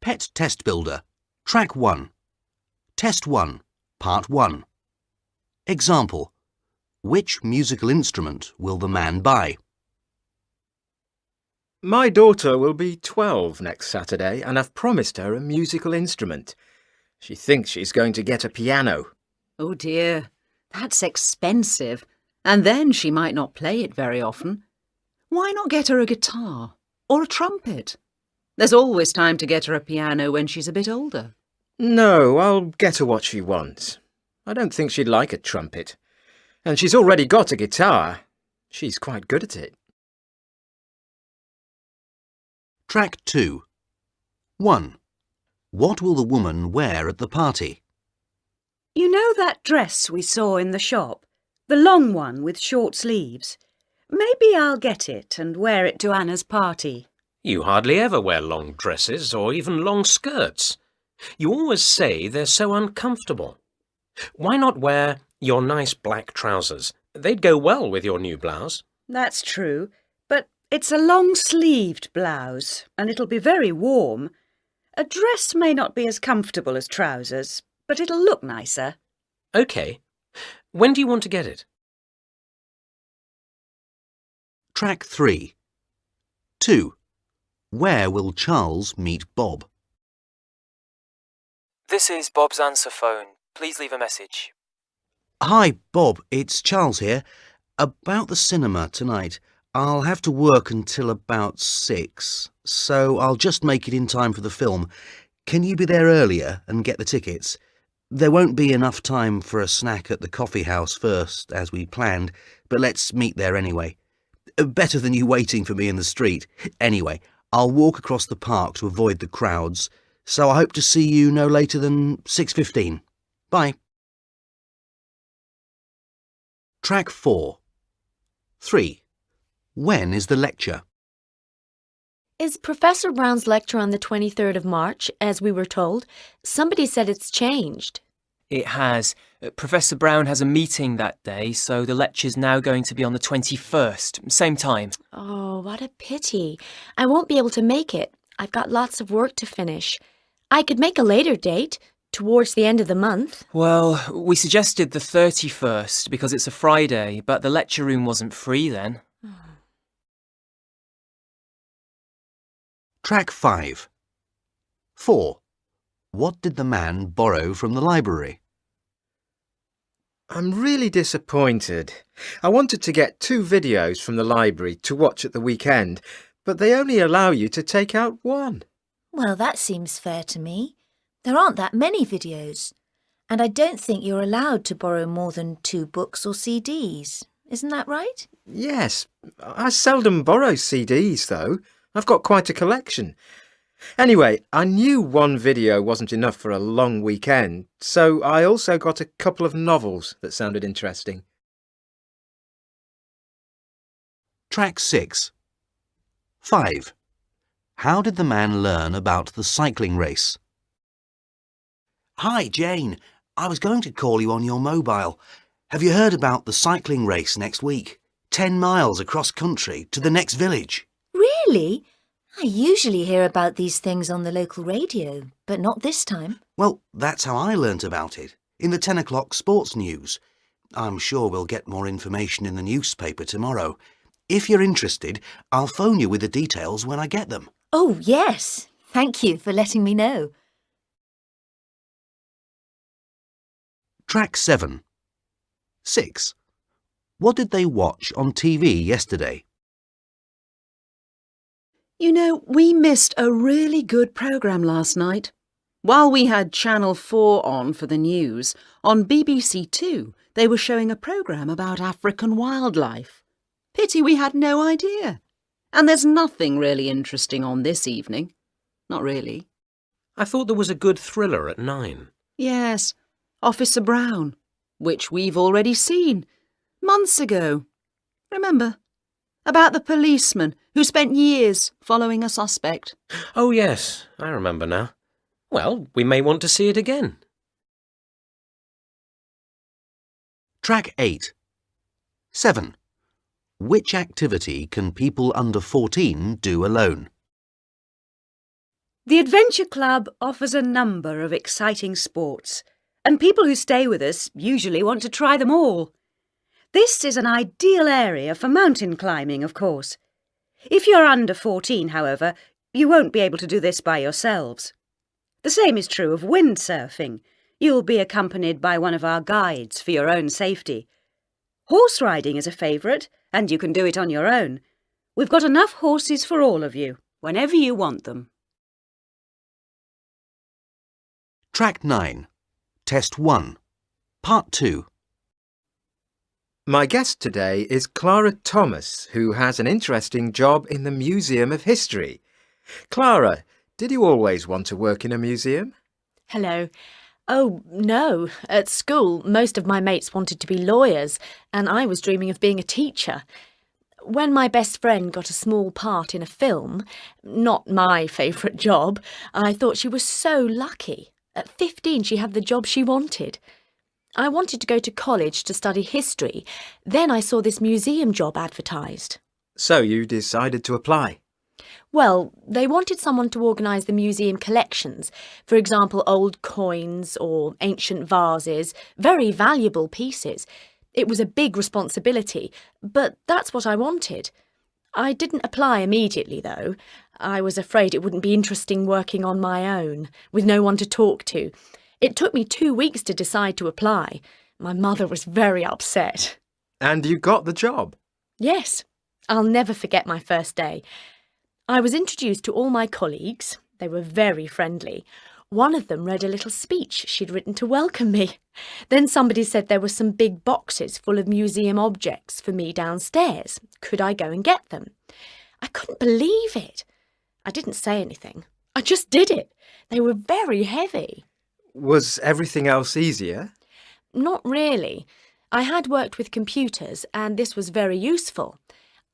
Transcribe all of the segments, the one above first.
Pet Testbuilder, Track 1. Test 1, Part 1. Example. Which musical instrument will the man buy? My daughter will be 12 next Saturday and I've promised her a musical instrument. She thinks she's going to get a piano. Oh dear, that's expensive. And then she might not play it very often. Why not get her a guitar or a trumpet? There's always time to get her a piano when she's a bit older. No, I'll get her what she wants. I don't think she'd like a trumpet. And she's already got a guitar. She's quite good at it. Track 2. 1. What will the woman wear at the party? You know that dress we saw in the shop? The long one with short sleeves? Maybe I'll get it and wear it to Anna's party. You hardly ever wear long dresses or even long skirts. You always say they're so uncomfortable. Why not wear your nice black trousers? They'd go well with your new blouse. That's true, but it's a long-sleeved blouse and it'll be very warm. A dress may not be as comfortable as trousers, but it'll look nicer. OK. When do you want to get it? Track 3. 2. Where will Charles meet Bob? This is Bob's answer phone. Please leave a message. Hi, Bob. It's Charles here. About the cinema tonight. I'll have to work until about 6, so I'll just make it in time for the film. Can you be there earlier and get the tickets? There won't be enough time for a snack at the coffee house first, as we planned, but let's meet there anyway. Better than you waiting for me in the street. Anyway, I'll walk across the park to avoid the crowds, so I hope to see you no later than 6:15. Bye. Track 4. 3. When is the lecture? Is Professor Brown's lecture on the 23rd of March, as we were told? Somebody said it's changed. It has. Professor Brown has a meeting that day, so the lecture's now going to be on the 21st, same time. Oh, what a pity. I won't be able to make it. I've got lots of work to finish. I could make a later date, towards the end of the month. Well, we suggested the 31st because it's a Friday, but the lecture room wasn't free then. Track 5. 4. What did the man borrow from the library? I'm really disappointed. I wanted to get 2 videos from the library to watch at the weekend, but they only allow you to take out 1. Well, that seems fair to me. There aren't that many videos. And I don't think you're allowed to borrow more than 2 books or CDs. Isn't that right? Yes, I seldom borrow CDs, though. I've got quite a collection. Anyway, I knew 1 video wasn't enough for a long weekend, so I also got a couple of novels that sounded interesting. Track 6. 5. How did the man learn about the cycling race? Hi, Jane. I was going to call you on your mobile. Have you heard about the cycling race next week? 10 miles across country to the next village. Really? I usually hear about these things on the local radio, but not this time. Well, that's how I learnt about it, in the 10 o'clock sports news. I'm sure we'll get more information in the newspaper tomorrow. If you're interested, I'll phone you with the details when I get them. Oh, yes. Thank you for letting me know. Track 7. 6. What did they watch on TV yesterday? You know, we missed a really good programme last night. While we had Channel 4 on for the news, on BBC 2 they were showing a programme about African wildlife. Pity we had no idea. And there's nothing really interesting on this evening. Not really. I thought there was a good thriller at 9. Yes, Officer Brown, which we've already seen, months ago. Remember? About the policeman who spent years following a suspect. Oh yes, I remember now. Well, we may want to see it again. Track 8. 7. Which activity can people under 14 do alone? The Adventure Club offers a number of exciting sports, and people who stay with us usually want to try them all. This is an ideal area for mountain climbing, of course. If you're under 14, however, you won't be able to do this by yourselves. The same is true of windsurfing. You'll be accompanied by one of our guides for your own safety. Horse riding is a favourite, and you can do it on your own. We've got enough horses for all of you, whenever you want them. Track 9. Test 1. Part 2. My guest today is Clara Thomas, who has an interesting job in the Museum of History. Clara, did you always want to work in a museum? Hello. Oh, no. At school, most of my mates wanted to be lawyers, and I was dreaming of being a teacher. When my best friend got a small part in a film, not my favourite job, I thought she was so lucky. At 15, she had the job she wanted. I wanted to go to college to study history. Then I saw this museum job advertised. So you decided to apply? Well, they wanted someone to organise the museum collections, for example, old coins or ancient vases, very valuable pieces. It was a big responsibility, but that's what I wanted. I didn't apply immediately, though. I was afraid it wouldn't be interesting working on my own, with no one to talk to. It took me 2 weeks to decide to apply. My mother was very upset. And you got the job? Yes, I'll never forget my first day. I was introduced to all my colleagues. They were very friendly. One of them read a little speech she'd written to welcome me. Then somebody said there were some big boxes full of museum objects for me downstairs. Could I go and get them? I couldn't believe it. I didn't say anything. I just did it. They were very heavy. Was everything else easier? Not really. I had worked with computers, and this was very useful.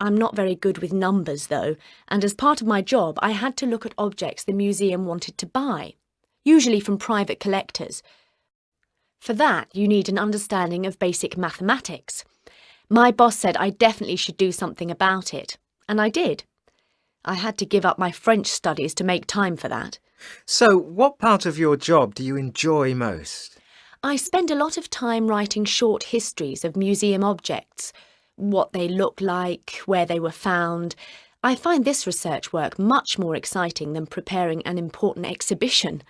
I'm not very good with numbers, though, and as part of my job, I had to look at objects the museum wanted to buy, usually from private collectors. For that, you need an understanding of basic mathematics. My boss said I definitely should do something about it, and I did. I had to give up my French studies to make time for that. So what part of your job do you enjoy most? I spend a lot of time writing short histories of museum objects, what they look like, where they were found. I find this research work much more exciting than preparing an important exhibition.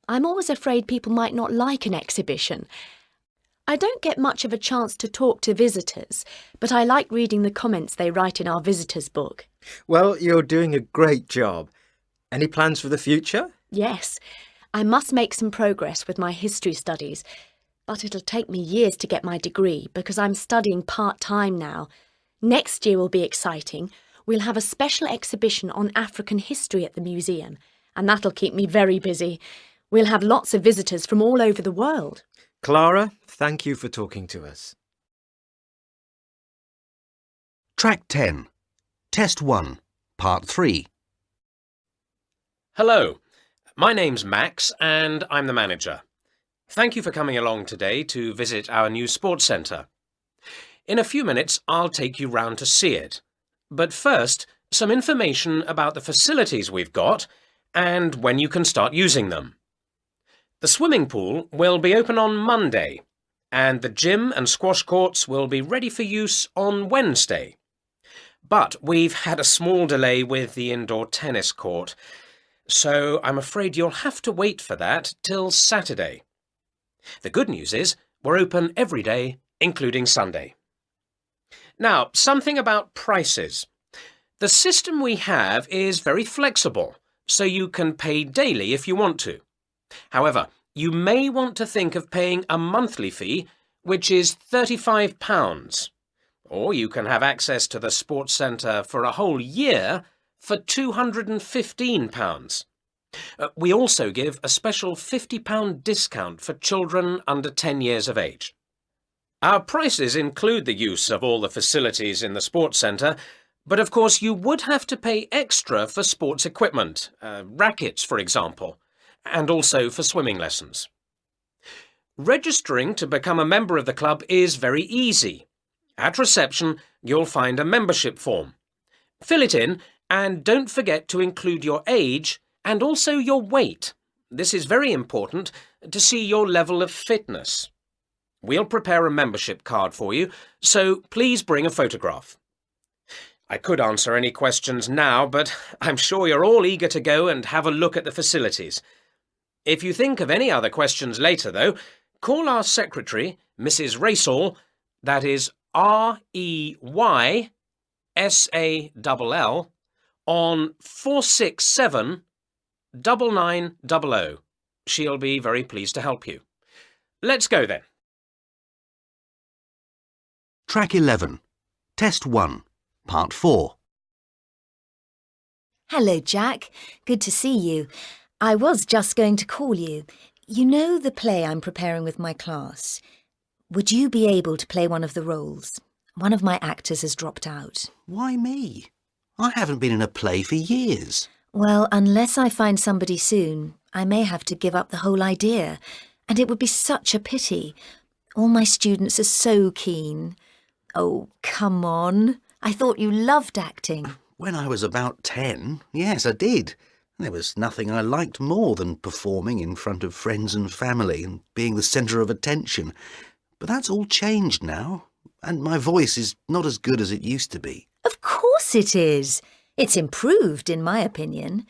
I'm always afraid people might not like an exhibition. I don't get much of a chance to talk to visitors, but I like reading the comments they write in our visitors book. Well, you're doing a great job. Any plans for the future? Yes, I must make some progress with my history studies, but it'll take me years to get my degree because I'm studying part-time now. Next year will be exciting. We'll have a special exhibition on African history at the museum, and that'll keep me very busy. We'll have lots of visitors from all over the world. Clara, thank you for talking to us. Track 10. Test 1. Part 3. Hello, my name's Max and I'm the manager. Thank you for coming along today to visit our new sports centre. In a few minutes I'll take you round to see it. But first, some information about the facilities we've got and when you can start using them. The swimming pool will be open on Monday and the gym and squash courts will be ready for use on Wednesday. But we've had a small delay with the indoor tennis court, so I'm afraid you'll have to wait for that till Saturday. The good news is we're open every day, including Sunday. Now, something about prices. The system we have is very flexible, so you can pay daily if you want to. However, you may want to think of paying a monthly fee, which is £35. Or you can have access to the sports centre for a whole year for £215. We also give a special £50 discount for children under 10 years of age. Our prices include the use of all the facilities in the sports centre, but of course you would have to pay extra for sports equipment, rackets for example, and also for swimming lessons. Registering to become a member of the club is very easy. At reception, you'll find a membership form. Fill it in and don't forget to include your age And also your weight. This is very important to see your level of fitness. We'll prepare a membership card for you, so please bring a photograph. I could answer any questions now, but I'm sure you're all eager to go and have a look at the facilities. If you think of any other questions later, though, call our secretary, Mrs. Raysall, that is REYSALL, on 467 9900. She'll be very pleased to help you. Let's go then. Track 11. Test 1. Part 4. Hello, Jack. Good to see you. I was just going to call you. You know the play I'm preparing with my class? Would you be able to play one of the roles? One of my actors has dropped out. Why me? I haven't been in a play for years. Well, unless I find somebody soon, I may have to give up the whole idea. And it would be such a pity. All my students are so keen. Oh, come on. I thought you loved acting. When I was about 10, yes, I did. There was nothing I liked more than performing in front of friends and family and being the centre of attention. But that's all changed now, and my voice is not as good as it used to be. Of course it is. It's improved, in my opinion.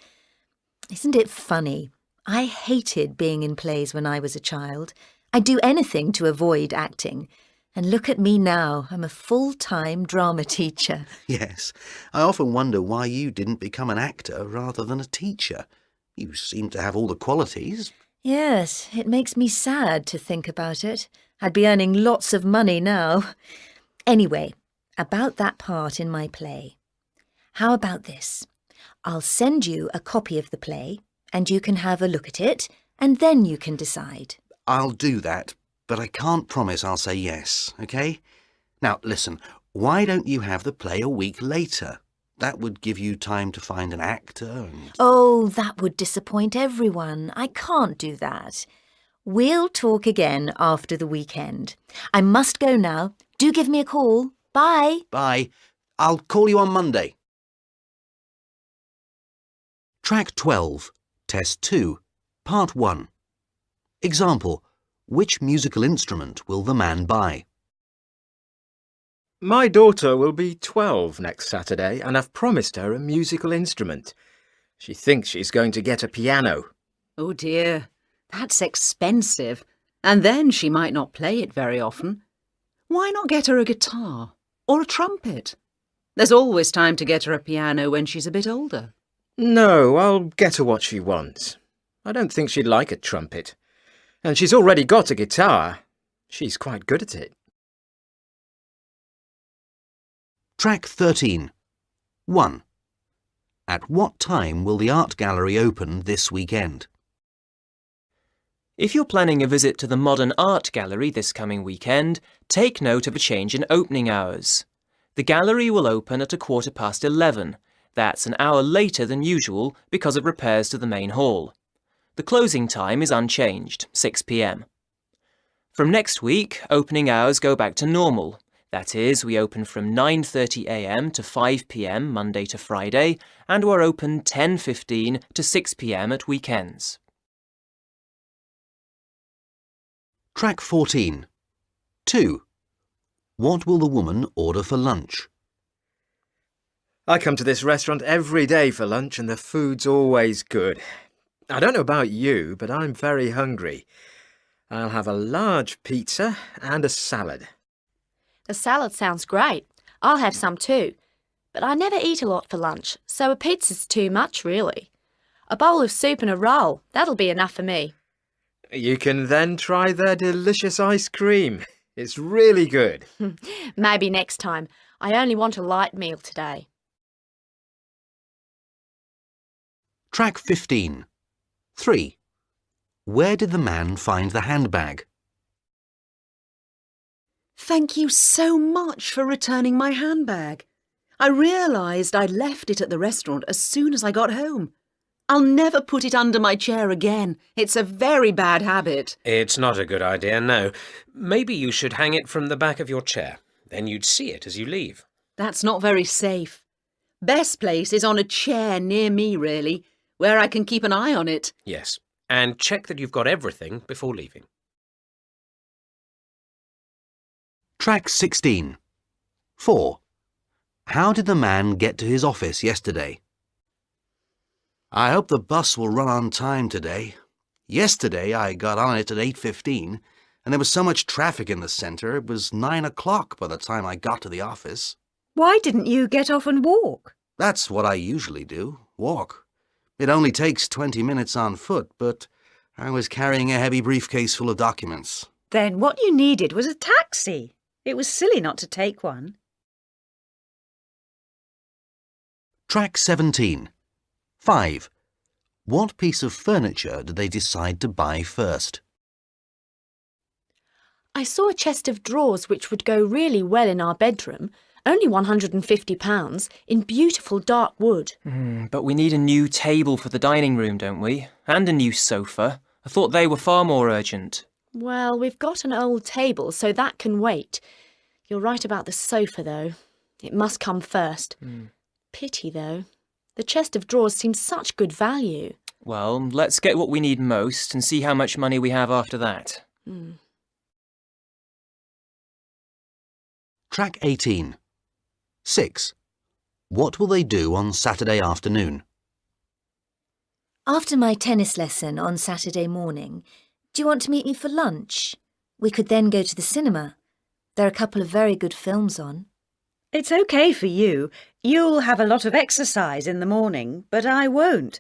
Isn't it funny? I hated being in plays when I was a child. I'd do anything to avoid acting. And look at me now. I'm a full-time drama teacher. Yes, I often wonder why you didn't become an actor rather than a teacher. You seem to have all the qualities. Yes, it makes me sad to think about it. I'd be earning lots of money now. Anyway, about that part in my play. How about this? I'll send you a copy of the play, and you can have a look at it, and then you can decide. I'll do that, but I can't promise I'll say yes, OK? Now, listen, why don't you have the play a week later? That would give you time to find an actor and... Oh, that would disappoint everyone. I can't do that. We'll talk again after the weekend. I must go now. Do give me a call. Bye. Bye. I'll call you on Monday. Track 12, Test 2, Part 1. Example. Which musical instrument will the man buy? My daughter will be 12 next Saturday, and I've promised her a musical instrument. She thinks she's going to get a piano. Oh dear, that's expensive. And then she might not play it very often. Why not get her a guitar or a trumpet? There's always time to get her a piano when she's a bit older. No, I'll get her what she wants. I don't think she'd like a trumpet. And she's already got a guitar. She's quite good at it. Track 13. 1. At what time will the art gallery open this weekend? If you're planning a visit to the Modern Art Gallery this coming weekend, take note of a change in opening hours. The gallery will open at 11:15. That's an hour later than usual because of repairs to the main hall. The closing time is unchanged, 6 p.m. From next week, opening hours go back to normal. That is, we open from 9:30 a.m. to 5 p.m. Monday to Friday, and we're open 10:15 to 6 p.m. at weekends. Track 14. 2. What will the woman order for lunch? I come to this restaurant every day for lunch, and the food's always good. I don't know about you, but I'm very hungry. I'll have a large pizza and a salad. The salad sounds great. I'll have some too. But I never eat a lot for lunch, so a pizza's too much, really. A bowl of soup and a roll, that'll be enough for me. You can then try their delicious ice cream. It's really good. Maybe next time. I only want a light meal today. Track 15. 3. Where did the man find the handbag? Thank you so much for returning my handbag. I realised I'd left it at the restaurant as soon as I got home. I'll never put it under my chair again. It's a very bad habit. It's not a good idea, no. Maybe you should hang it from the back of your chair. Then you'd see it as you leave. That's not very safe. Best place is on a chair near me, really, where I can keep an eye on it. Yes, and check that you've got everything before leaving. Track 16. 4. How did the man get to his office yesterday? I hope the bus will run on time today. Yesterday I got on it at 8:15, and there was so much traffic in the centre it was 9 o'clock by the time I got to the office. Why didn't you get off and walk? That's what I usually do, walk. It only takes 20 minutes on foot, but I was carrying a heavy briefcase full of documents. Then what you needed was a taxi. It was silly not to take one. Track 17. 5. What piece of furniture did they decide to buy first? I saw a chest of drawers which would go really well in our bedroom, only £150, in beautiful dark wood. But we need a new table for the dining room, don't we? And a new sofa. I thought they were far more urgent. Well, we've got an old table, so that can wait. You're right about the sofa, though. It must come first. Pity, though. The chest of drawers seems such good value. Well, let's get what we need most and see how much money we have after that. Track 18. 6. What will they do on Saturday afternoon? After my tennis lesson on Saturday morning, do you want to meet me for lunch? We could then go to the cinema. There are a couple of very good films on. It's okay for you. You'll have a lot of exercise in the morning, but I won't.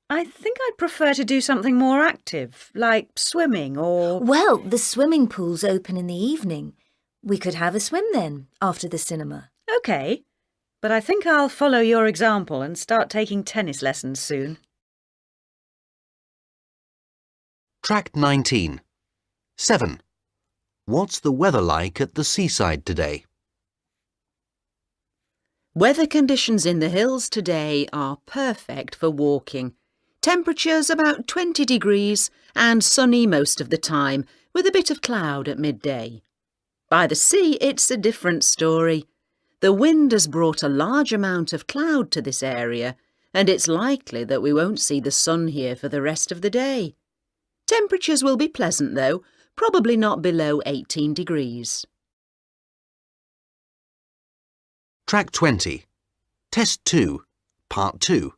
I think I'd prefer to do something more active, like swimming or... Well, the swimming pool's open in the evening. We could have a swim then, after the cinema. OK, but I think I'll follow your example and start taking tennis lessons soon. Track 19. 7. What's the weather like at the seaside today? Weather conditions in the hills today are perfect for walking. Temperatures about 20 degrees and sunny most of the time, with a bit of cloud at midday. By the sea, it's a different story. The wind has brought a large amount of cloud to this area, and it's likely that we won't see the sun here for the rest of the day. Temperatures will be pleasant, though, probably not below 18 degrees. Track 20. Test 2, Part 2.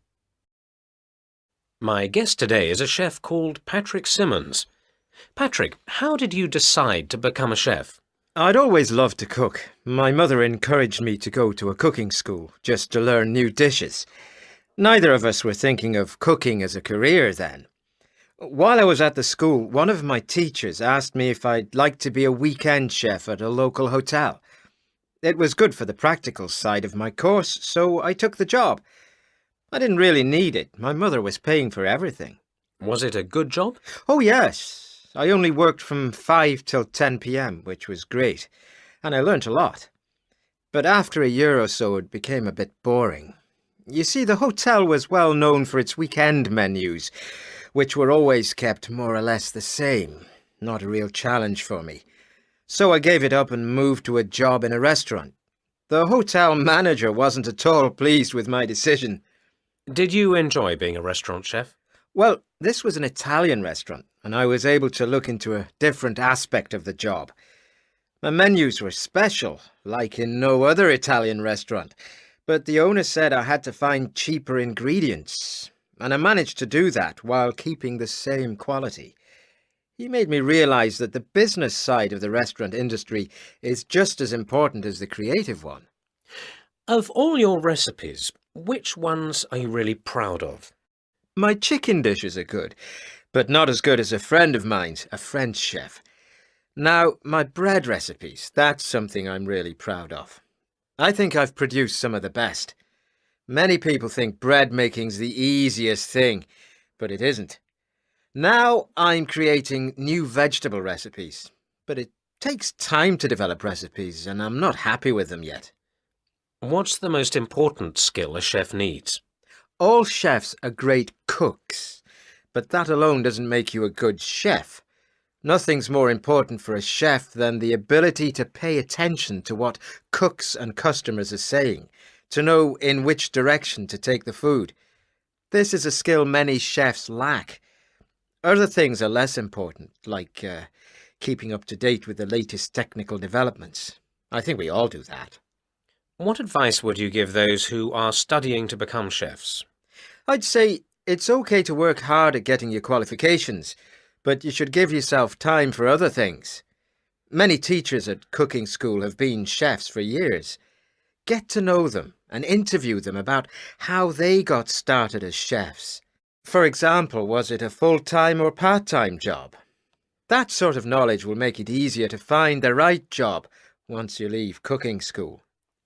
My guest today is a chef called Patrick Simmons. Patrick, how did you decide to become a chef? I'd always loved to cook. My mother encouraged me to go to a cooking school just to learn new dishes. Neither of us were thinking of cooking as a career then. While I was at the school, one of my teachers asked me if I'd like to be a weekend chef at a local hotel. It was good for the practical side of my course, so I took the job. I didn't really need it. My mother was paying for everything. Was it a good job? Oh, yes. I only worked from 5 till 10 p.m, which was great, and I learnt a lot. But after a year or so, it became a bit boring. You see, the hotel was well known for its weekend menus, which were always kept more or less the same. Not a real challenge for me. So I gave it up and moved to a job in a restaurant. The hotel manager wasn't at all pleased with my decision. Did you enjoy being a restaurant chef? Well, this was an Italian restaurant, and I was able to look into a different aspect of the job. My menus were special, like in no other Italian restaurant, but the owner said I had to find cheaper ingredients, and I managed to do that while keeping the same quality. He made me realize that the business side of the restaurant industry is just as important as the creative one. Of all your recipes, which ones are you really proud of? My chicken dishes are good, but not as good as a friend of mine's, a French chef. Now, my bread recipes, that's something I'm really proud of. I think I've produced some of the best. Many people think bread making's the easiest thing, but it isn't. Now I'm creating new vegetable recipes, but it takes time to develop recipes, and I'm not happy with them yet. What's the most important skill a chef needs? All chefs are great cooks, but that alone doesn't make you a good chef. Nothing's more important for a chef than the ability to pay attention to what cooks and customers are saying, to know in which direction to take the food. This is a skill many chefs lack. Other things are less important, like keeping up to date with the latest technical developments. I think we all do that. What advice would you give those who are studying to become chefs? I'd say it's okay to work hard at getting your qualifications, but you should give yourself time for other things. Many teachers at cooking school have been chefs for years. Get to know them and interview them about how they got started as chefs. For example, was it a full-time or part-time job? That sort of knowledge will make it easier to find the right job once you leave cooking school.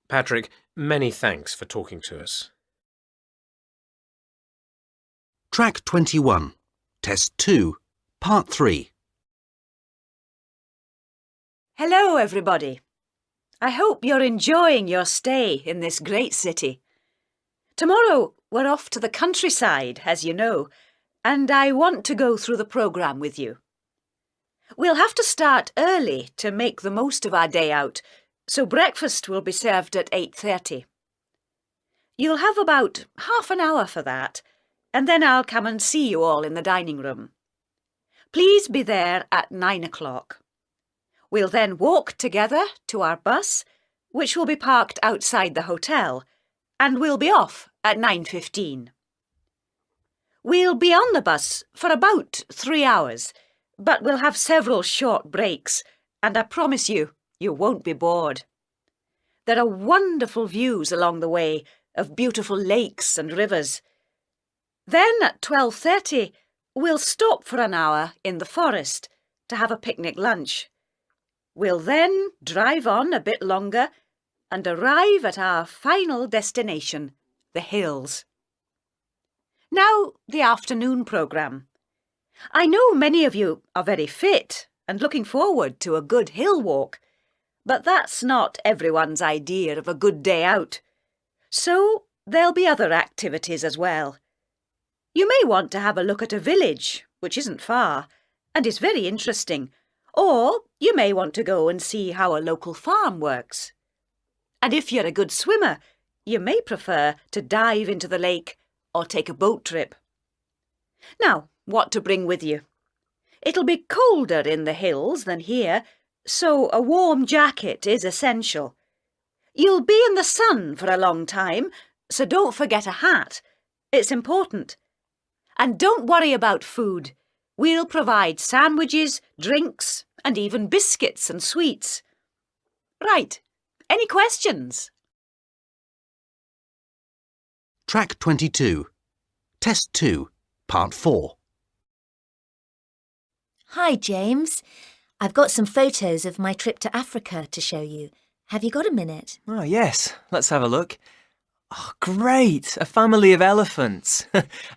Patrick, many thanks for talking to us. Track 21, Test 2, Part 3. Hello, everybody. I hope you're enjoying your stay in this great city. Tomorrow, we're off to the countryside, as you know, and I want to go through the programme with you. We'll have to start early to make the most of our day out, so breakfast will be served at 8:30. You'll have about half an hour for that, and then I'll come and see you all in the dining room. Please be there at 9 o'clock. We'll then walk together to our bus, which will be parked outside the hotel, and we'll be off at 9:15. We'll be on the bus for about 3 hours, but we'll have several short breaks, and I promise you won't be bored. There are wonderful views along the way of beautiful lakes and rivers. Then at 12:30, we'll stop for an hour in the forest to have a picnic lunch. We'll then drive on a bit longer and arrive at our final destination, the hills. Now, the afternoon programme. I know many of you are very fit and looking forward to a good hill walk, but that's not everyone's idea of a good day out. So there'll be other activities as well. You may want to have a look at a village, which isn't far, and is very interesting, or you may want to go and see how a local farm works. And if you're a good swimmer, you may prefer to dive into the lake or take a boat trip. Now, what to bring with you? It'll be colder in the hills than here, so a warm jacket is essential. You'll be in the sun for a long time, so don't forget a hat. It's important. And don't worry about food. We'll provide sandwiches, drinks, and even biscuits and sweets. Right, any questions? Track 22, Test 2, Part 4. Hi, James. I've got some photos of my trip to Africa to show you. Have you got a minute? Oh, yes. Let's have a look. Oh, great! A family of elephants.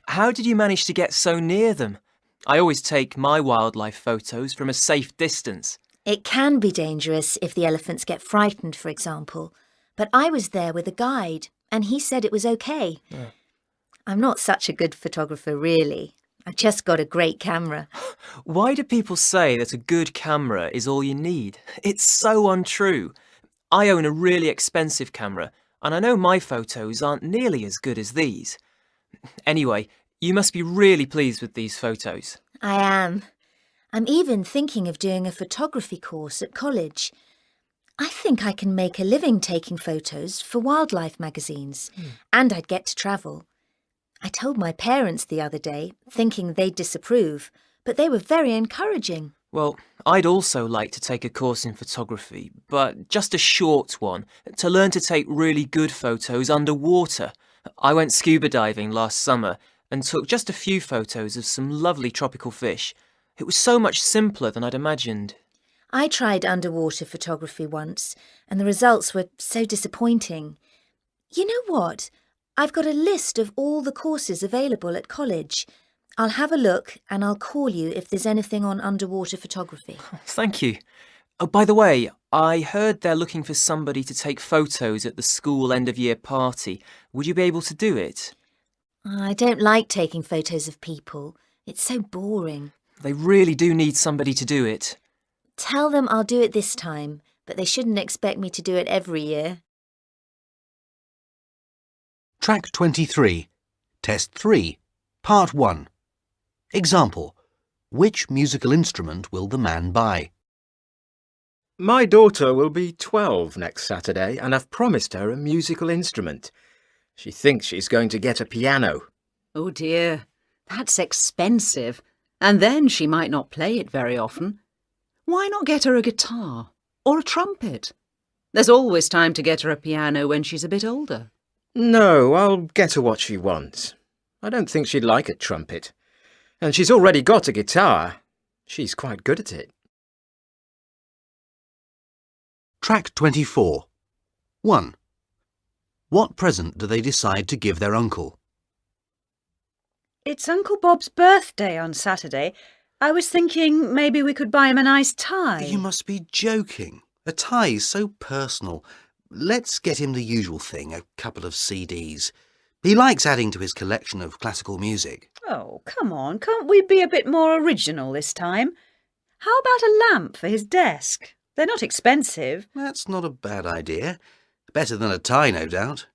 How did you manage to get so near them? I always take my wildlife photos from a safe distance. It can be dangerous if the elephants get frightened, for example. But I was there with a guide, and he said it was okay. Yeah. I'm not such a good photographer, really. I've just got a great camera. Why do people say that a good camera is all you need? It's so untrue. I own a really expensive camera, and I know my photos aren't nearly as good as these. Anyway, you must be really pleased with these photos. I am. I'm even thinking of doing a photography course at college. I think I can make a living taking photos for wildlife magazines, and I'd get to travel. I told my parents the other day, thinking they'd disapprove, but they were very encouraging. Well, I'd also like to take a course in photography, but just a short one, to learn to take really good photos underwater. I went scuba diving last summer and took just a few photos of some lovely tropical fish. It was so much simpler than I'd imagined. I tried underwater photography once, and the results were so disappointing. You know what? I've got a list of all the courses available at college. I'll have a look and I'll call you if there's anything on underwater photography. Thank you. Oh, by the way, I heard they're looking for somebody to take photos at the school end-of-year party. Would you be able to do it? I don't like taking photos of people. It's so boring. They really do need somebody to do it. Tell them I'll do it this time, but they shouldn't expect me to do it every year. Track 23, Test 3, Part 1. Example. Which musical instrument will the man buy? My daughter will be 12 next Saturday, and I've promised her a musical instrument. She thinks she's going to get a piano. Oh dear, that's expensive. And then she might not play it very often. Why not get her a guitar or a trumpet? There's always time to get her a piano when she's a bit older. No, I'll get her what she wants. I don't think she'd like a trumpet. And she's already got a guitar. She's quite good at it. Track 24. 1. What present do they decide to give their uncle? It's Uncle Bob's birthday on Saturday. I was thinking maybe we could buy him a nice tie. You must be joking. A tie is so personal. Let's get him the usual thing, a couple of CDs. He likes adding to his collection of classical music. Oh, come on, can't we be a bit more original this time? How about a lamp for his desk? They're not expensive. That's not a bad idea. Better than a tie, no doubt.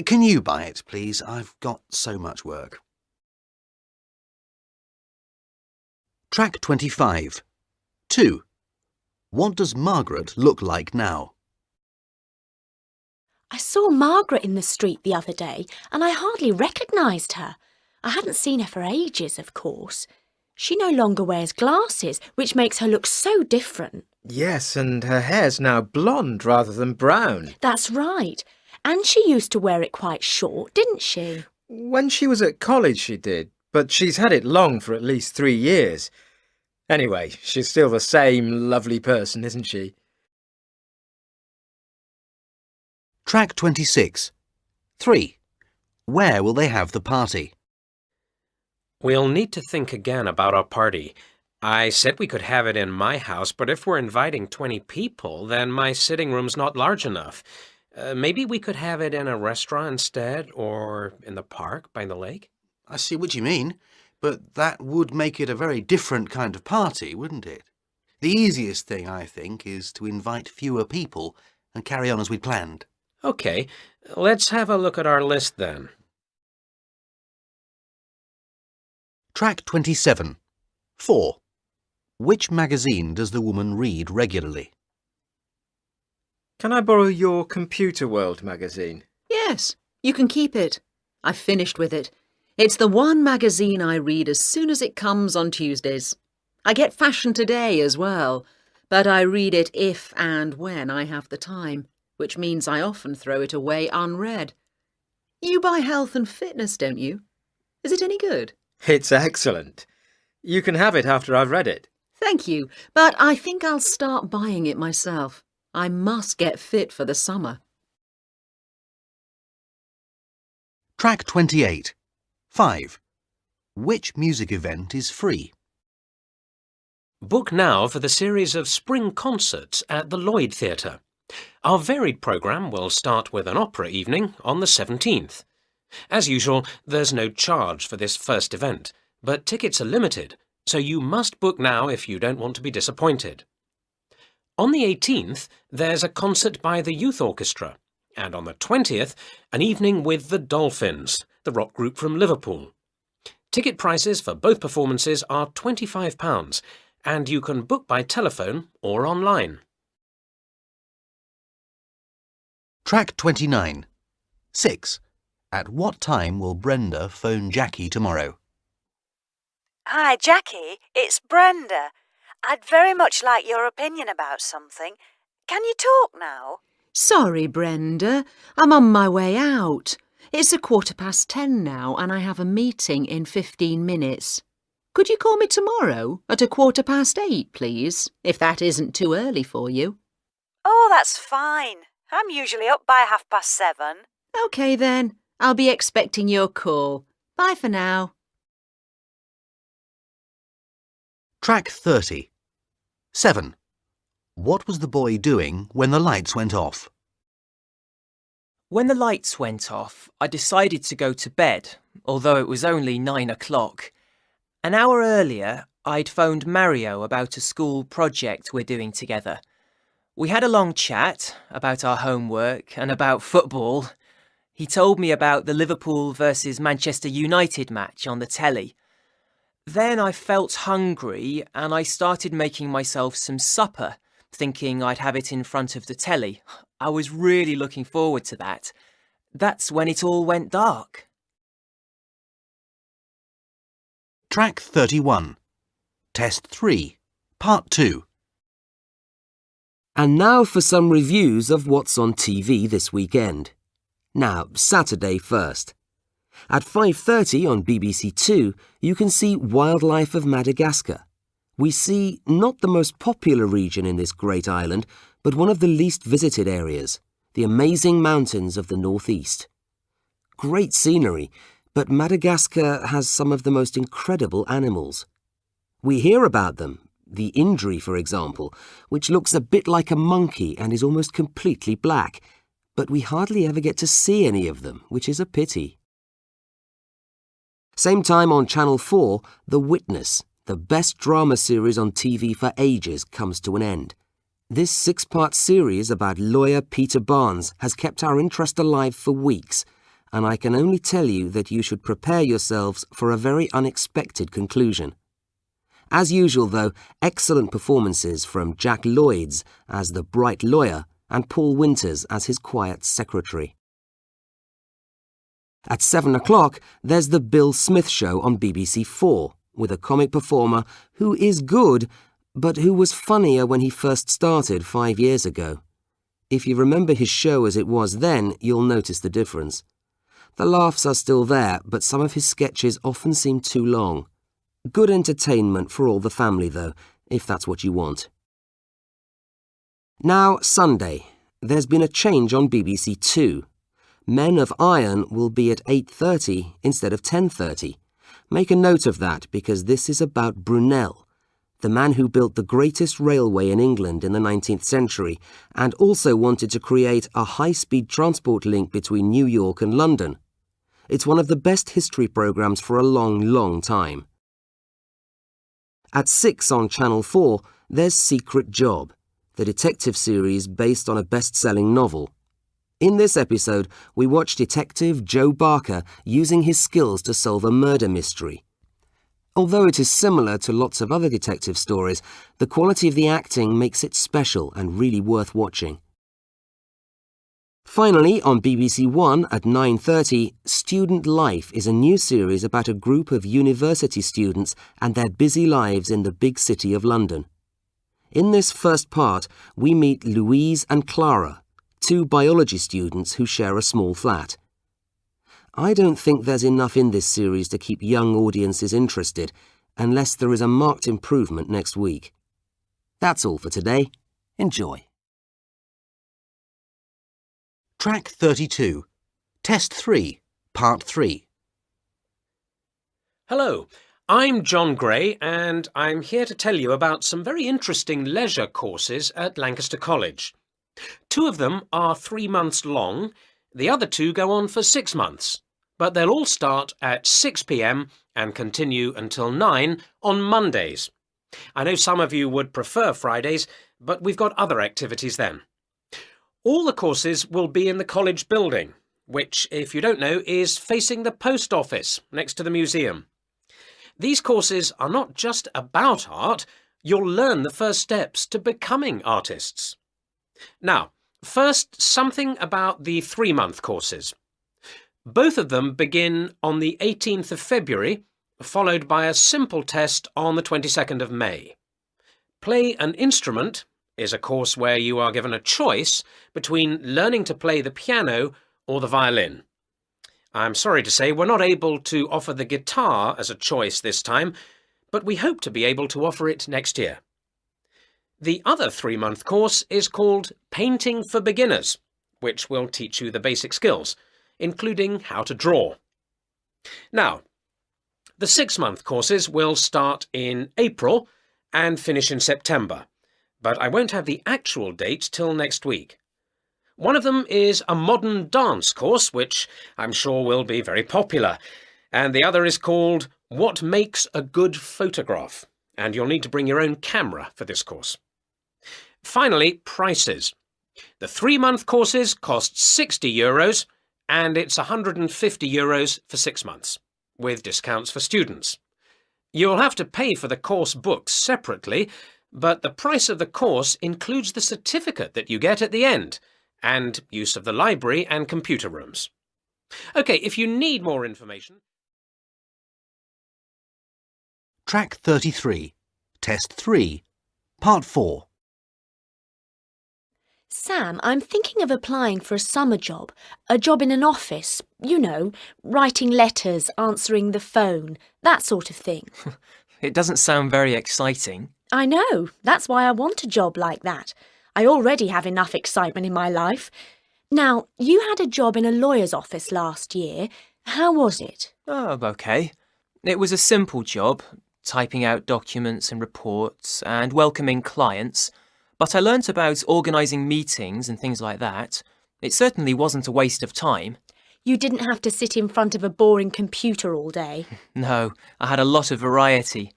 Can you buy it, please? I've got so much work. Track 25. 2. What does Margaret look like now? I saw Margaret in the street the other day, and I hardly recognised her. I hadn't seen her for ages, of course. She no longer wears glasses, which makes her look so different. Yes, and her hair's now blonde rather than brown. That's right. And she used to wear it quite short, didn't she? When she was at college she did, but she's had it long for at least 3 years. Anyway, she's still the same lovely person, isn't she? Track 26. 3. Where will they have the party? We'll need to think again about our party. I said we could have it in my house, but if we're inviting 20 people, then my sitting room's not large enough. Maybe we could have it in a restaurant instead, or in the park by the lake? I see what you mean, but that would make it a very different kind of party, wouldn't it? The easiest thing, I think, is to invite fewer people and carry on as we'd planned. OK, let's have a look at our list then. Track 27. 4. Which magazine does the woman read regularly? Can I borrow your Computer World magazine? Yes, you can keep it. I've finished with it. It's the one magazine I read as soon as it comes on Tuesdays. I get Fashion Today as well, but I read it if and when I have the time, which means I often throw it away unread. You buy Health and Fitness, don't you? Is it any good? It's excellent. You can have it after I've read it. Thank you, but I think I'll start buying it myself. I must get fit for the summer. Track 28. 5. Which music event is free? Book now for the series of spring concerts at the Lloyd Theatre. Our varied programme will start with an opera evening on the 17th. As usual, there's no charge for this first event, but tickets are limited, so you must book now if you don't want to be disappointed. On the 18th, there's a concert by the Youth Orchestra, and on the 20th, an evening with the Dolphins, the rock group from Liverpool. Ticket prices for both performances are £25, and you can book by telephone or online. Track 29. 6. At what time will Brenda phone Jackie tomorrow? Hi, Jackie. It's Brenda. I'd very much like your opinion about something. Can you talk now? Sorry, Brenda. I'm on my way out. It's 10:15 now and I have a meeting in 15 minutes. Could you call me tomorrow at 8:15, please, if that isn't too early for you? Oh, that's fine. I'm usually up by 7:30. OK then. I'll be expecting your call. Bye for now. Track 30. 7. What was the boy doing when the lights went off? When the lights went off, I decided to go to bed, although it was only 9 o'clock. An hour earlier, I'd phoned Mario about a school project we're doing together. We had a long chat about our homework and about football. He told me about the Liverpool versus Manchester United match on the telly. Then I felt hungry and I started making myself some supper, thinking I'd have it in front of the telly. I was really looking forward to that. That's when it all went dark. Track 31. Test 3. Part 2. And now for some reviews of what's on TV this weekend. Now, Saturday first. At 5:30 on BBC Two, you can see Wildlife of Madagascar. We see not the most popular region in this great island, but one of the least visited areas, the amazing mountains of the northeast. Great scenery, but Madagascar has some of the most incredible animals. We hear about them, the Indri, for example, which looks a bit like a monkey and is almost completely black, but we hardly ever get to see any of them, which is a pity. Same time on Channel 4, The Witness, the best drama series on TV for ages, comes to an end. This 6-part series about lawyer Peter Barnes has kept our interest alive for weeks, and I can only tell you that you should prepare yourselves for a very unexpected conclusion. As usual, though, excellent performances from Jack Lloyds as the bright lawyer and Paul Winters as his quiet secretary. At 7 o'clock, there's the Bill Smith Show on BBC 4, with a comic performer who is good, but who was funnier when he first started 5 years ago. If you remember his show as it was then, you'll notice the difference. The laughs are still there, but some of his sketches often seem too long. Good entertainment for all the family, though, if that's what you want. Now, Sunday. There's been a change on BBC Two. Men of Iron will be at 8:30 instead of 10:30. Make a note of that because this is about Brunel, the man who built the greatest railway in England in the 19th century and also wanted to create a high-speed transport link between New York and London. It's one of the best history programmes for a long, long time. At 6 on Channel 4, there's Secret Job, the detective series based on a best-selling novel. In this episode, we watch Detective Joe Barker using his skills to solve a murder mystery. Although it is similar to lots of other detective stories, the quality of the acting makes it special and really worth watching. Finally, on BBC One at 9:30, Student Life is a new series about a group of university students and their busy lives in the big city of London. In this first part, we meet Louise and Clara, 2 biology students who share a small flat. I don't think there's enough in this series to keep young audiences interested, unless there is a marked improvement next week. That's all for today. Enjoy. Track 32. Test 3. Part 3. Hello, I'm John Gray and I'm here to tell you about some very interesting leisure courses at Lancaster College. 2 of them are 3 months long, the other 2 go on for 6 months, but they'll all start at 6 p.m. and continue until 9 on Mondays. I know some of you would prefer Fridays, but we've got other activities then. All the courses will be in the college building, which, if you don't know, is facing the post office next to the museum. These courses are not just about art, you'll learn the first steps to becoming artists. Now, first, something about the 3-month courses. Both of them begin on the 18th of February, followed by a simple test on the 22nd of May. Play an Instrument is a course where you are given a choice between learning to play the piano or the violin. I'm sorry to say we're not able to offer the guitar as a choice this time, but we hope to be able to offer it next year. The other 3-month course is called Painting for Beginners, which will teach you the basic skills, including how to draw. Now, the 6-month courses will start in April and finish in September, but I won't have the actual date till next week. One of them is a modern dance course, which I'm sure will be very popular, and the other is called What Makes a Good Photograph, and you'll need to bring your own camera for this course. Finally, prices. The 3-month courses cost €60, and it's €150 for 6 months, with discounts for students. You'll have to pay for the course books separately, but the price of the course includes the certificate that you get at the end, and use of the library and computer rooms. OK, if you need more information... Track 33, Test 3, Part 4. Sam, I'm thinking of applying for a summer job. A job in an office. You know, writing letters, answering the phone, that sort of thing. It doesn't sound very exciting. I know. That's why I want a job like that. I already have enough excitement in my life. Now, you had a job in a lawyer's office last year. How was it? Oh, OK. It was a simple job, typing out documents and reports and welcoming clients. But I learnt about organising meetings and things like that. It certainly wasn't a waste of time. You didn't have to sit in front of a boring computer all day. No, I had a lot of variety.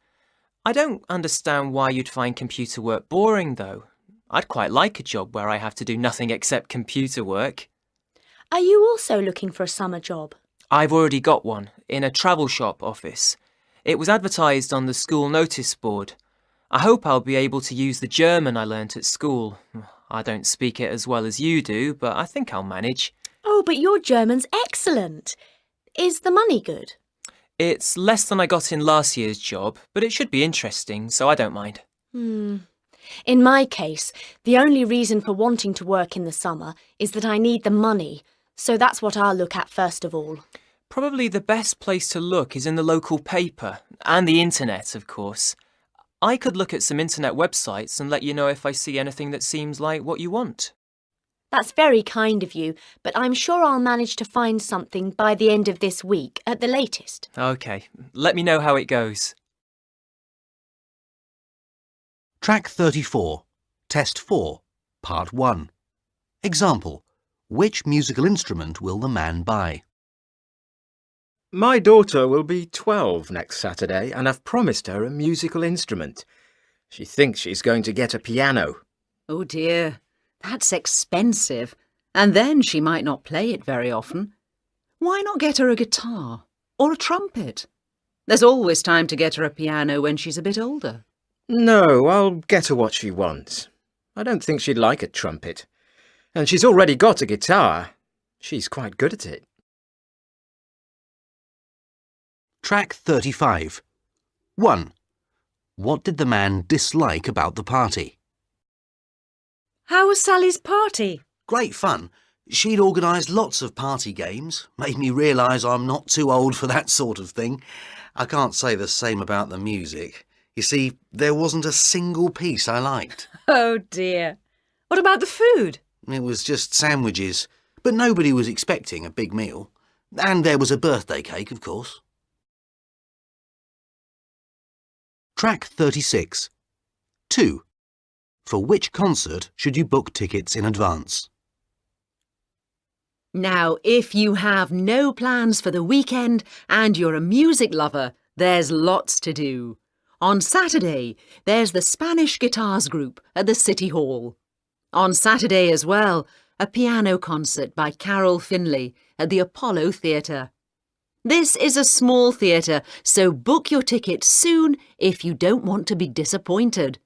I don't understand why you'd find computer work boring, though. I'd quite like a job where I have to do nothing except computer work. Are you also looking for a summer job? I've already got one, in a travel shop office. It was advertised on the school notice board. I hope I'll be able to use the German I learnt at school. I don't speak it as well as you do, but I think I'll manage. Oh, but your German's excellent. Is the money good? It's less than I got in last year's job, but it should be interesting, so I don't mind. In my case, the only reason for wanting to work in the summer is that I need the money, so that's what I'll look at first of all. Probably the best place to look is in the local paper, and the internet, of course. I could look at some internet websites and let you know if I see anything that seems like what you want. That's very kind of you, but I'm sure I'll manage to find something by the end of this week, at the latest. OK, let me know how it goes. Track 34, Test 4, Part 1. Example. Which musical instrument will the man buy? My daughter will be 12 next Saturday, and I've promised her a musical instrument. She thinks she's going to get a piano. Oh dear, that's expensive. And then she might not play it very often. Why not get her a guitar or a trumpet? There's always time to get her a piano when she's a bit older. No, I'll get her what she wants. I don't think she'd like a trumpet. And she's already got a guitar. She's quite good at it. Track 35. 1. What did the man dislike about the party? How was Sally's party? Great fun. She'd organised lots of party games, made me realise I'm not too old for that sort of thing. I can't say the same about the music. You see, there wasn't a single piece I liked. Oh dear. What about the food? It was just sandwiches, but nobody was expecting a big meal. And there was a birthday cake, of course. Track 36. 2. For which concert should you book tickets in advance? Now, if you have no plans for the weekend and you're a music lover, there's lots to do. On Saturday, there's the Spanish Guitars Group at the City Hall. On Saturday as well, a piano concert by Carol Finlay at the Apollo Theatre. This is a small theatre, so book your ticket soon if you don't want to be disappointed.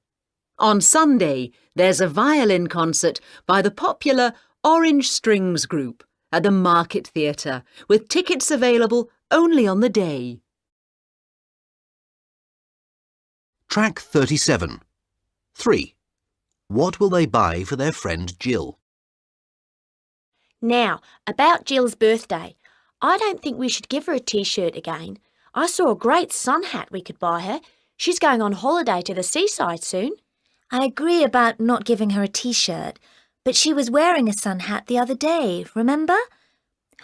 On Sunday, there's a violin concert by the popular Orange Strings Group at the Market Theatre, with tickets available only on the day. Track 37. 3. What will they buy for their friend Jill? Now, about Jill's birthday. I don't think we should give her a T-shirt again. I saw a great sun hat we could buy her. She's going on holiday to the seaside soon. I agree about not giving her a T-shirt, but she was wearing a sun hat the other day, remember?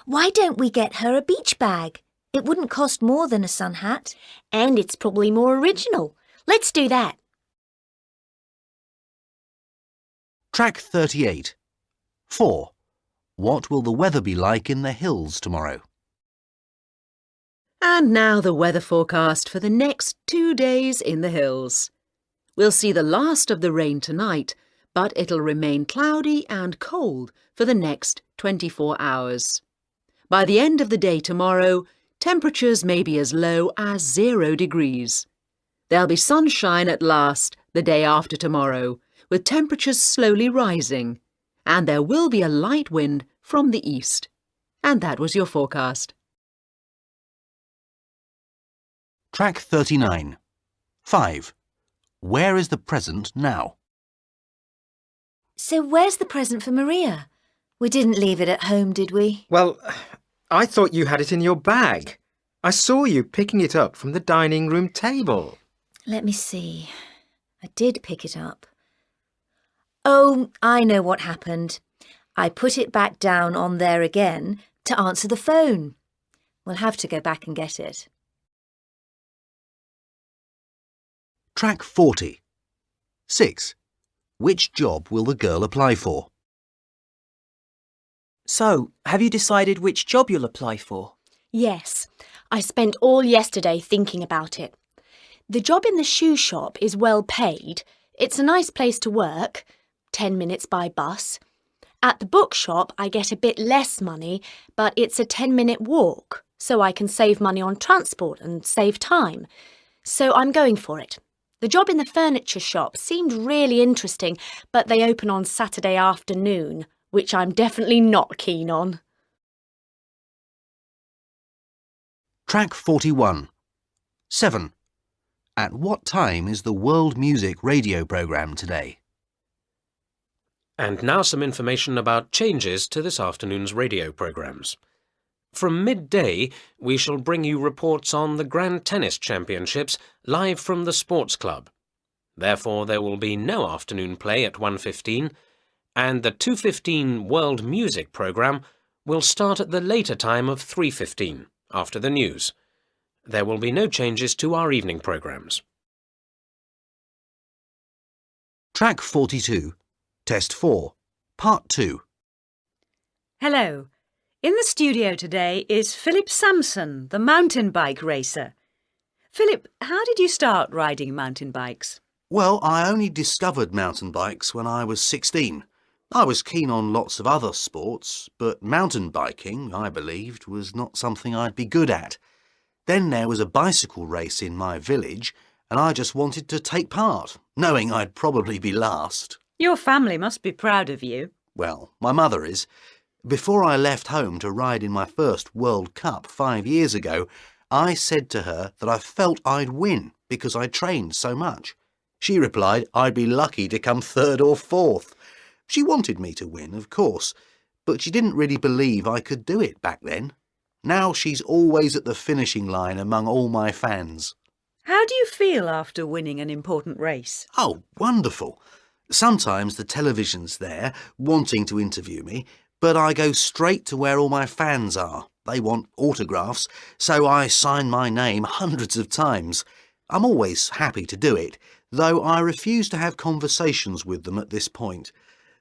Why don't we get her a beach bag? It wouldn't cost more than a sun hat. And it's probably more original. Let's do that. Track 38. 4. What will the weather be like in the hills tomorrow? And now the weather forecast for the next 2 days in the hills. We'll see the last of the rain tonight, but it'll remain cloudy and cold for the next 24 hours. By the end of the day tomorrow, temperatures may be as low as 0 degrees. There'll be sunshine at last the day after tomorrow, with temperatures slowly rising, and there will be a light wind from the east. And that was your forecast. Track 39. 5. Where is the present now? So where's the present for Maria? We didn't leave it at home, did we? Well, I thought you had it in your bag. I saw you picking it up from the dining room table. Let me see. I did pick it up. Oh, I know what happened. I put it back down on there again to answer the phone. We'll have to go back and get it. Track 40. 6. Which job will the girl apply for? So, have you decided which job you'll apply for? Yes, I spent all yesterday thinking about it. The job in the shoe shop is well paid. It's a nice place to work, 10 minutes by bus. At the bookshop, I get a bit less money, but it's a 10-minute walk, so I can save money on transport and save time. So I'm going for it. The job in the furniture shop seemed really interesting, but they open on Saturday afternoon, which I'm definitely not keen on. Track 41. 7. At what time is the World Music radio programme today? And now some information about changes to this afternoon's radio programmes. From midday, we shall bring you reports on the Grand Tennis Championships live from the Sports Club. Therefore, there will be no afternoon play at 1:15, and the 2:15 World Music programme will start at the later time of 3:15, after the news. There will be no changes to our evening programmes. Track 42. Test 4. Part 2. Hello. In the studio today is Philip Sampson, the mountain bike racer. Philip, how did you start riding mountain bikes? Well, I only discovered mountain bikes when I was 16. I was keen on lots of other sports, but mountain biking, I believed, was not something I'd be good at. Then there was a bicycle race in my village, and I just wanted to take part, knowing I'd probably be last. Your family must be proud of you. Well, my mother is. Before I left home to ride in my first World Cup 5 years ago, I said to her that I felt I'd win because I trained so much. She replied I'd be lucky to come third or fourth. She wanted me to win, of course, but she didn't really believe I could do it back then. Now she's always at the finishing line among all my fans. How do you feel after winning an important race? Oh, wonderful. Sometimes the television's there, wanting to interview me, but I go straight to where all my fans are. They want autographs, so I sign my name hundreds of times. I'm always happy to do it, though I refuse to have conversations with them at this point.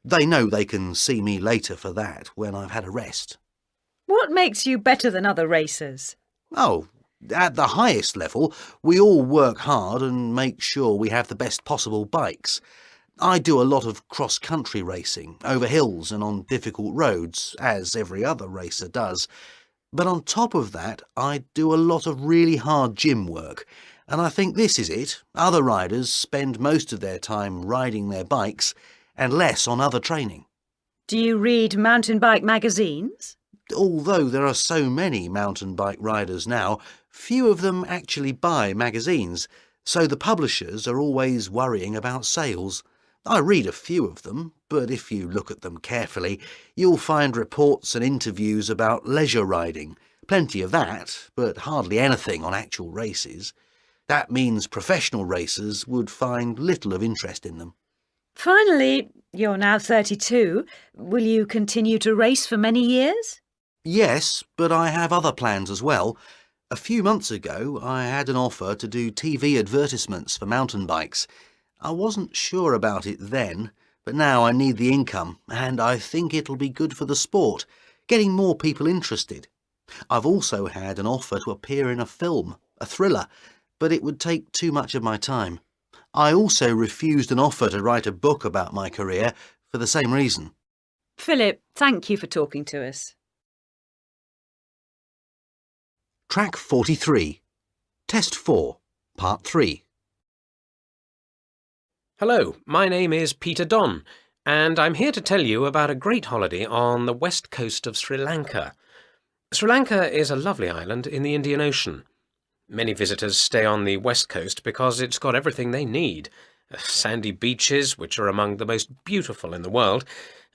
They know they can see me later for that, when I've had a rest. What makes you better than other racers? Oh, at the highest level, we all work hard and make sure we have the best possible bikes. I do a lot of cross-country racing, over hills and on difficult roads, as every other racer does. But on top of that, I do a lot of really hard gym work, and I think this is it. Other riders spend most of their time riding their bikes and less on other training. Do you read mountain bike magazines? Although there are so many mountain bike riders now, few of them actually buy magazines, so the publishers are always worrying about sales. I read a few of them, but if you look at them carefully, you'll find reports and interviews about leisure riding. Plenty of that, but hardly anything on actual races. That means professional racers would find little of interest in them. Finally, you're now 32. Will you continue to race for many years? Yes, but I have other plans as well. A few months ago, I had an offer to do TV advertisements for mountain bikes. I wasn't sure about it then, but now I need the income, and I think it'll be good for the sport, getting more people interested. I've also had an offer to appear in a film, a thriller, but it would take too much of my time. I also refused an offer to write a book about my career for the same reason. Philip, thank you for talking to us. Track 43. Test 4, Part 3. Hello, my name is Peter Don, and I'm here to tell you about a great holiday on the west coast of Sri Lanka. Sri Lanka is a lovely island in the Indian Ocean. Many visitors stay on the west coast because it's got everything they need. Sandy beaches, which are among the most beautiful in the world,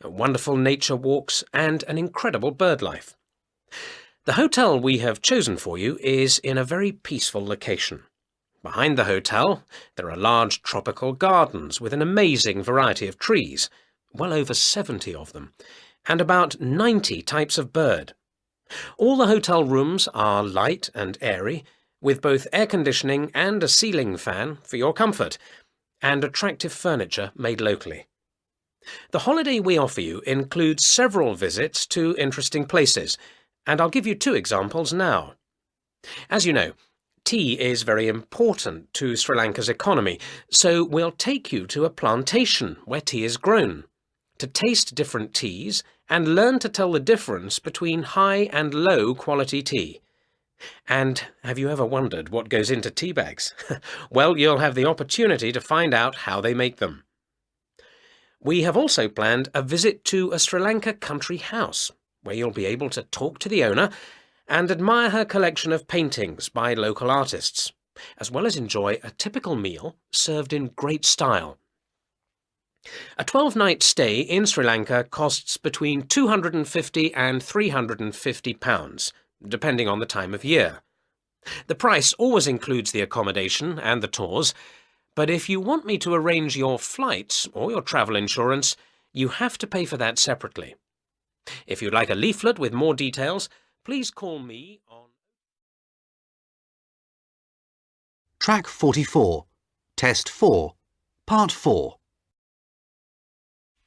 wonderful nature walks, and an incredible bird life. The hotel we have chosen for you is in a very peaceful location. Behind the hotel, there are large tropical gardens with an amazing variety of trees, well over 70 of them, and about 90 types of bird. All the hotel rooms are light and airy, with both air conditioning and a ceiling fan for your comfort, and attractive furniture made locally. The holiday we offer you includes several visits to interesting places, and I'll give you 2 examples now. As you know, tea is very important to Sri Lanka's economy, so we'll take you to a plantation where tea is grown, to taste different teas and learn to tell the difference between high and low quality tea. And have you ever wondered what goes into tea bags? Well, you'll have the opportunity to find out how they make them. We have also planned a visit to a Sri Lanka country house, where you'll be able to talk to the owner and admire her collection of paintings by local artists, as well as enjoy a typical meal served in great style. A 12-night stay in Sri Lanka costs between £250 and £350, depending on the time of year. The price always includes the accommodation and the tours, but if you want me to arrange your flights or your travel insurance, you have to pay for that separately. If you'd like a leaflet with more details, please call me on... Track 44. Test 4, Part 4.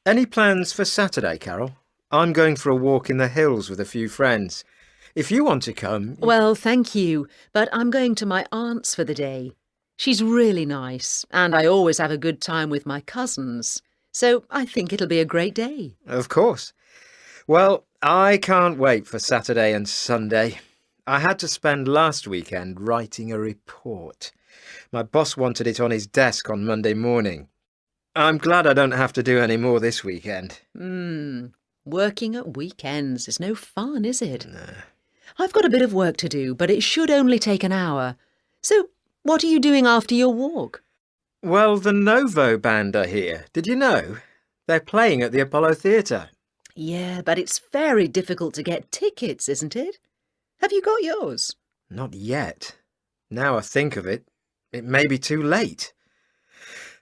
Any plans for Saturday, Carol? I'm going for a walk in the hills with a few friends. If you want to come... Well, thank you, but I'm going to my aunt's for the day. She's really nice, and I always have a good time with my cousins, so I think it'll be a great day. Of course. Well, I can't wait for Saturday and Sunday. I had to spend last weekend writing a report. My boss wanted it on his desk on Monday morning. I'm glad I don't have to do any more this weekend. Working at weekends is no fun, is it? No. I've got a bit of work to do, but it should only take an hour. So, what are you doing after your walk? Well, the Novo band are here. Did you know? They're playing at the Apollo Theatre. Yeah, but it's very difficult to get tickets, isn't it? Have you got yours? Not yet. Now I think of it, it may be too late.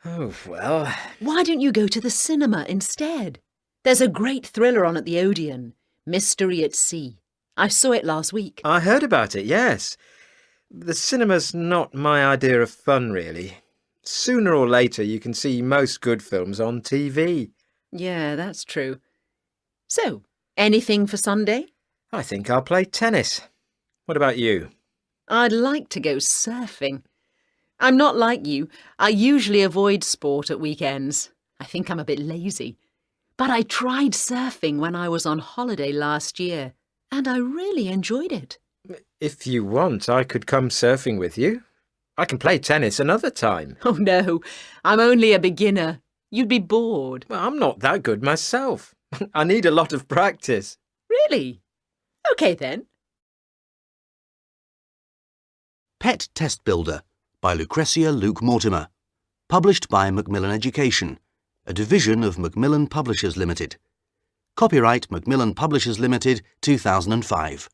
Oh, well... Why don't you go to the cinema instead? There's a great thriller on at the Odeon, Mystery at Sea. I saw it last week. I heard about it, yes. The cinema's not my idea of fun, really. Sooner or later you can see most good films on TV. Yeah, that's true. So, anything for Sunday? I think I'll play tennis. What about you? I'd like to go surfing. I'm not like you. I usually avoid sport at weekends. I think I'm a bit lazy. But I tried surfing when I was on holiday last year, and I really enjoyed it. If you want, I could come surfing with you. I can play tennis another time. Oh no, I'm only a beginner. You'd be bored. Well, I'm not that good myself. I need a lot of practice. Really? OK then. Pet Testbuilder by Lucretia Luke Mortimer. Published by Macmillan Education, a division of Macmillan Publishers Limited. Copyright Macmillan Publishers Limited, 2005.